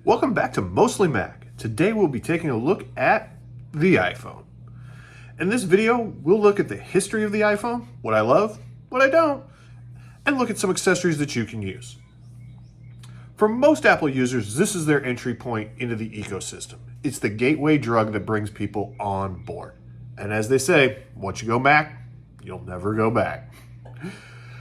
Welcome back to Mostly Mac. Today we'll be taking a look at the iPhone. In this video, we'll look at the history of the iPhone, what I love, what I don't, and look at some accessories that you can use. For most Apple users, this is their entry point into the ecosystem. It's the gateway drug that brings people on board. And as they say, once you go Mac, you'll never go back.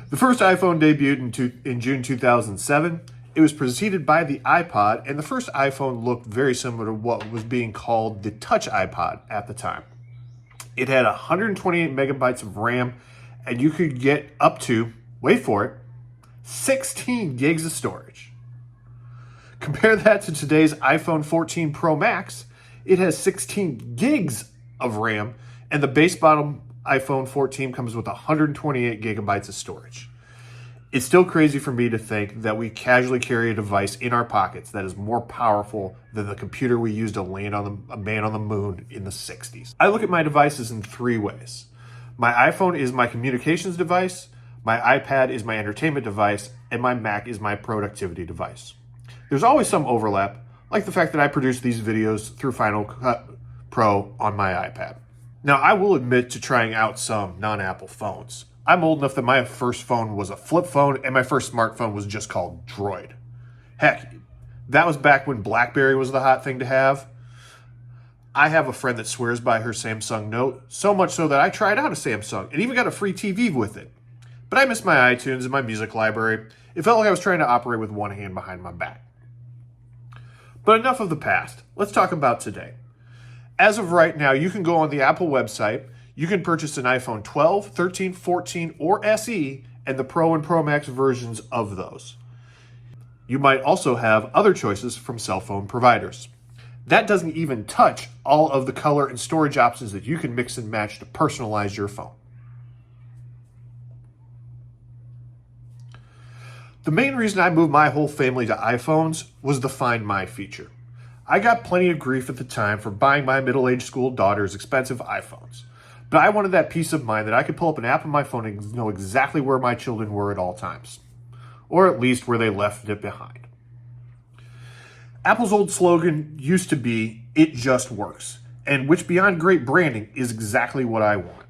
The first iPhone debuted in June 2007. It was preceded by the iPod, and the first iPhone looked very similar to what was being called the Touch iPod at the time. It had 128 megabytes of RAM, and you could get up to, wait for it, 16 gigs of storage. Compare that to today's iPhone 14 Pro Max. It has 16 gigs of RAM, and the base model iPhone 14 comes with 128 gigabytes of storage. It's still crazy for me to think that we casually carry a device in our pockets that is more powerful than the computer we used to land on a man on the moon in the 60s. I look at my devices in three ways. My iPhone is my communications device, my iPad is my entertainment device, and my Mac is my productivity device. There's always some overlap, like the fact that I produce these videos through Final Cut Pro on my iPad. Now, I will admit to trying out some non-Apple phones. I'm old enough that my first phone was a flip phone and my first smartphone was just called Droid. Heck, that was back when BlackBerry was the hot thing to have. I have a friend that swears by her Samsung Note, so much so that I tried out a Samsung and even got a free TV with it. But I missed my iTunes and my music library. It felt like I was trying to operate with one hand behind my back. But enough of the past. Let's talk about today. As of right now, you can go on the Apple website. You can purchase an iPhone 12, 13, 14, or SE, and the Pro and Pro Max versions of those. You might also have other choices from cell phone providers. That doesn't even touch all of the color and storage options that you can mix and match to personalize your phone. The main reason I moved my whole family to iPhones was the Find My feature. I got plenty of grief at the time for buying my middle-aged school daughter's expensive iPhones. But I wanted that peace of mind that I could pull up an app on my phone and know exactly where my children were at all times. Or at least where they left it behind. Apple's old slogan used to be, "It just works," and which beyond great branding is exactly what I want.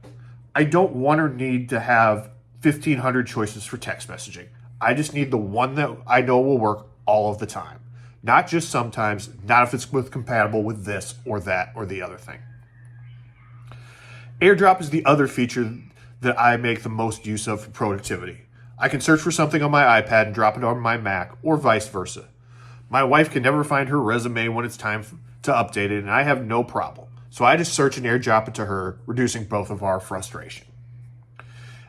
I don't want or need to have 1,500 choices for text messaging. I just need the one that I know will work all of the time. Not just sometimes, not if it's compatible with this or that or the other thing. AirDrop is the other feature that I make the most use of for productivity. I can search for something on my iPad and drop it on my Mac, or vice versa. My wife can never find her resume when it's time to update it, and I have no problem. So I just search and AirDrop it to her, reducing both of our frustration.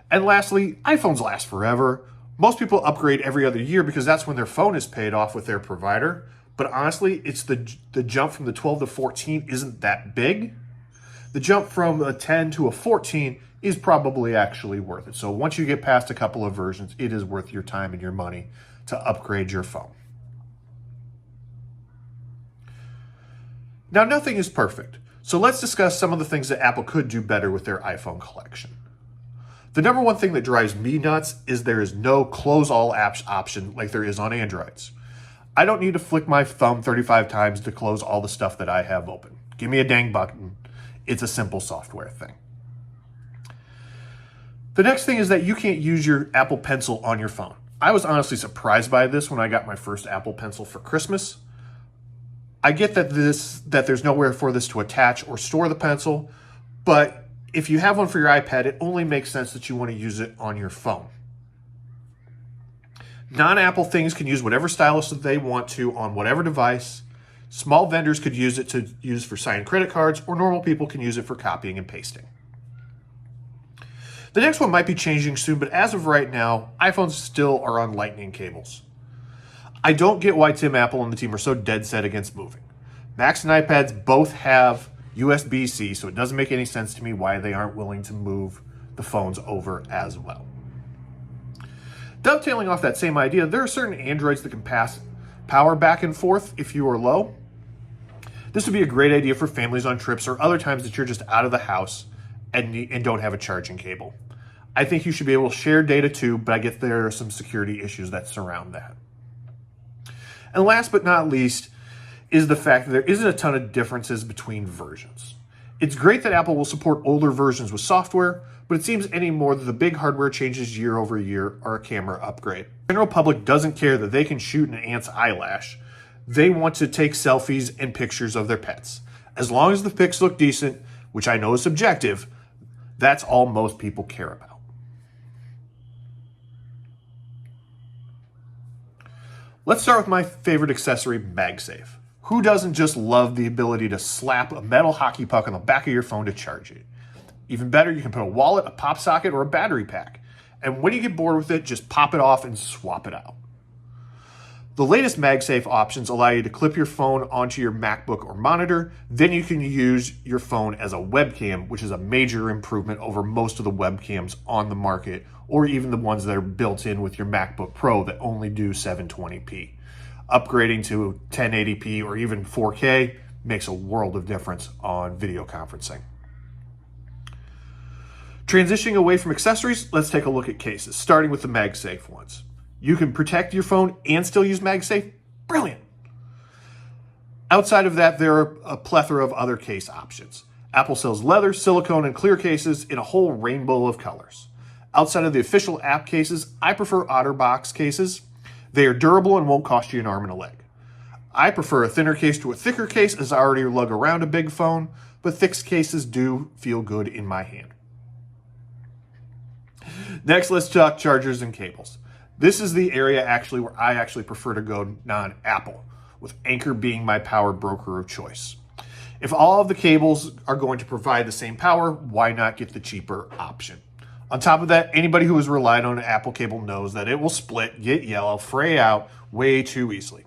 And lastly, iPhones last forever. Most people upgrade every other year because that's when their phone is paid off with their provider. But honestly, it's the jump from the 12 to 14 isn't that big. The jump from a 10 to a 14 is probably actually worth it. So once you get past a couple of versions, it is worth your time and your money to upgrade your phone. Now, nothing is perfect. So let's discuss some of the things that Apple could do better with their iPhone collection. The number one thing that drives me nuts is there is no close all apps option like there is on Androids. I don't need to flick my thumb 35 times to close all the stuff that I have open. Give me a dang button. It's a simple software thing. The next thing is that you can't use your Apple Pencil on your phone. I was honestly surprised by this when I got my first Apple Pencil for Christmas. I get that there's nowhere for this to attach or store the pencil, but if you have one for your iPad, it only makes sense that you want to use it on your phone. Non-Apple things can use whatever stylus that they want to on whatever device. Small vendors could use it to use for signing credit cards, or normal people can use it for copying and pasting. The next one might be changing soon, but as of right now, iPhones still are on lightning cables. I don't get why Tim Apple and the team are so dead set against moving. Macs and iPads both have USB-C, so it doesn't make any sense to me why they aren't willing to move the phones over as well. Dovetailing off that same idea, there are certain Androids that can pass power back and forth if you are low. This would be a great idea for families on trips or other times that you're just out of the house and don't have a charging cable. I think you should be able to share data too, but I get there are some security issues that surround that. And last but not least, is the fact that there isn't a ton of differences between versions. It's great that Apple will support older versions with software, but it seems anymore that the big hardware changes year over year are a camera upgrade. The general public doesn't care that they can shoot an ant's eyelash. They want to take selfies and pictures of their pets. As long as the pics look decent, which I know is subjective, that's all most people care about. Let's start with my favorite accessory, MagSafe. Who doesn't just love the ability to slap a metal hockey puck on the back of your phone to charge it? Even better, you can put a wallet, a pop socket, or a battery pack. And when you get bored with it, just pop it off and swap it out. The latest MagSafe options allow you to clip your phone onto your MacBook or monitor. Then you can use your phone as a webcam, which is a major improvement over most of the webcams on the market, or even the ones that are built in with your MacBook Pro that only do 720p. Upgrading to 1080p or even 4K makes a world of difference on video conferencing. Transitioning away from accessories, let's take a look at cases, starting with the MagSafe ones. You can protect your phone and still use MagSafe? Brilliant! Outside of that, there are a plethora of other case options. Apple sells leather, silicone, and clear cases in a whole rainbow of colors. Outside of the official app cases, I prefer OtterBox cases. They are durable and won't cost you an arm and a leg. I prefer a thinner case to a thicker case as I already lug around a big phone, but thick cases do feel good in my hand. Next, let's talk chargers and cables. This is the area where I prefer to go non-Apple, with Anker being my power broker of choice. If all of the cables are going to provide the same power, why not get the cheaper option? On top of that, anybody who has relied on an Apple cable knows that it will split, get yellow, fray out way too easily.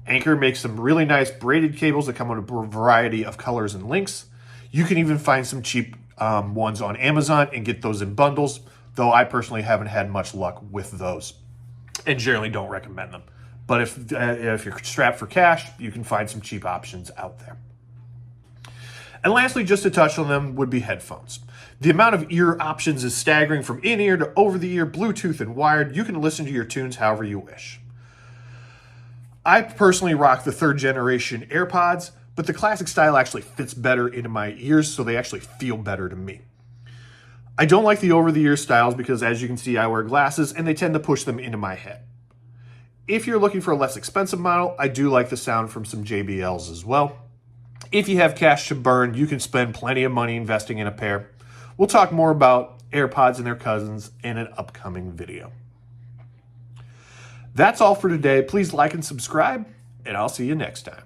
Anker makes some really nice braided cables that come in a variety of colors and lengths. You can even find some cheap ones on Amazon and get those in bundles, though I personally haven't had much luck with those and generally don't recommend them. But if you're strapped for cash, you can find some cheap options out there. And lastly, just to touch on them, would be headphones. The amount of ear options is staggering, from in-ear to over-the-ear, Bluetooth, and wired. You can listen to your tunes however you wish. I personally rock the third generation AirPods, but the classic style actually fits better into my ears, so they actually feel better to me. I don't like the over-the-ear styles because, as you can see, I wear glasses and they tend to push them into my head. If you're looking for a less expensive model, I do like the sound from some JBLs as well. If you have cash to burn, you can spend plenty of money investing in a pair. We'll talk more about AirPods and their cousins in an upcoming video. That's all for today. Please like and subscribe, and I'll see you next time.